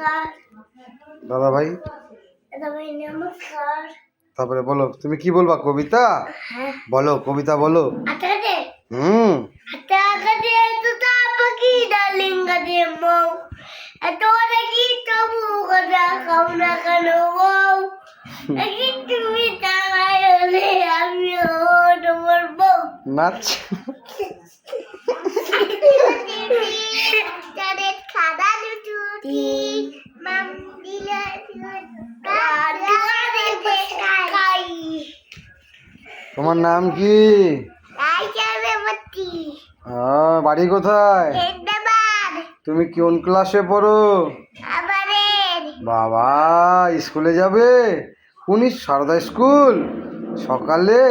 নমস্কার দাদা ভাই। দাদা ভাই নমস্কার। তারপরে বলো, তুমি কি বলবা? কবিতা বলো, কবিতা বলো। আটাকে হুম আটাকে তুতা পাখি ডালিঙ্গা দিয়ে মৌ এত দেখি তবু কথা খাও না কেন বউ দেখি তুমি তাকায় হলে আমিও তোমার বউ নাচ। তাদের খাদা লুটুটি মাম দিলে তোমার নাম কি? বাড়ি কোথায়? তুমি কোন ক্লাসে পড়ো? বাবা, স্কুলে যাবে? কোন সারদা স্কুল? সকালে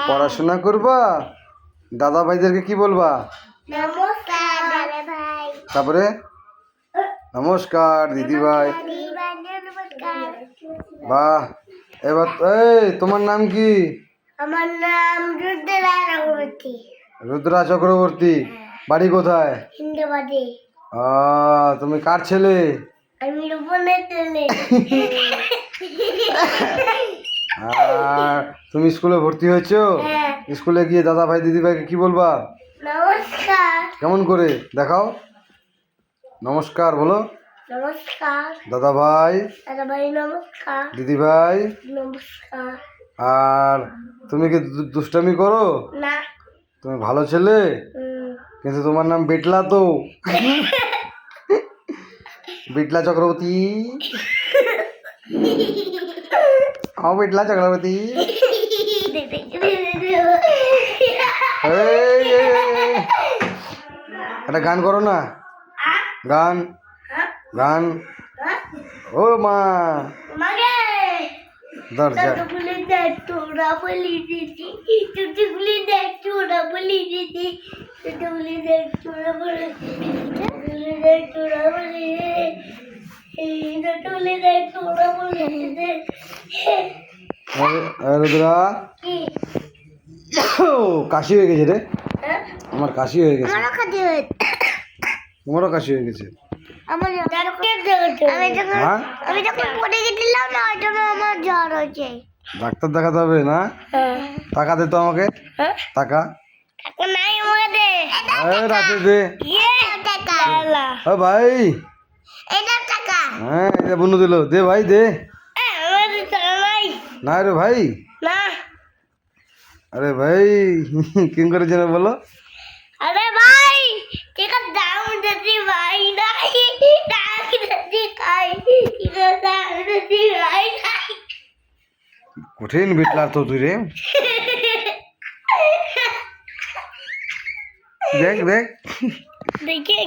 পড়াশোনা করবা? দাদা ভাইদেরকে কি বলবা? নমস্কার দাদা ভাই। তারপরে নমস্কার দিদি ভাই। নমস্কার। বাহ, এবার এই তোমার নাম কি? আমার নাম রুদ্রা চক্রবর্তী। রুদ্রা চক্রবর্তী। বাড়ি কোথায়? হিন্দাবাদে। তুমি কার ছেলে? আমি রূপনের ছেলে। আর তুমি স্কুলে ভর্তি হয়েছো? স্কুলে গিয়ে দাদা ভাই দিদি ভাইকে কি বলবা? নমস্কার। কেমন করে দেখাও? নমস্কার বলো। নমস্কার দাদা ভাই। দাদা ভাই নমস্কার। দিদি ভাই নমস্কার। আর তুমি কি দুষ্টামি করো? না। তুমি ভালো ছেলে, কিন্তু তোমার নাম বেটলা তো। বিটলা চক্রবর্তী। বেটলা চক্রবর্তী। একটা গান করো না। গান গান। ও মা দরজা। তোরা বলি দিদি চুটিগুলি দেখ তোরা বলি দিদি চুটিগুলি দেখ তোরা বলি চুটিগুলি দেখ তোরা বলি চুটিগুলি দেখ তোরা বলি রুদ্রা, কাশি হয়ে গেছে রে। আমার কাশি হয়ে গেছে। তোমারও কাশি হয়ে গেছে। আমি যখন পড়ে গেছিলাম না ওই জন্য আমার জ্বর হয়েছে। ডাক্তার দেখাতে হবে না? টাকা দে তো আমাকে। টাকা নাই আমাকে রাতে দে। ভাই হ্যাঁ, বন্ধু দিল, দে ভাই দে। না রে ভাই। আরে ভাই কি করে যেন বলো? আরে ভাই ঠিক আছে দাম দিদি ভাই নাই টাকা দিদি খাই ঠিক আছে দাম দিদি ভাই নাই। কঠিন বিটলা তো তুই রে। দেখ দেখ দেখে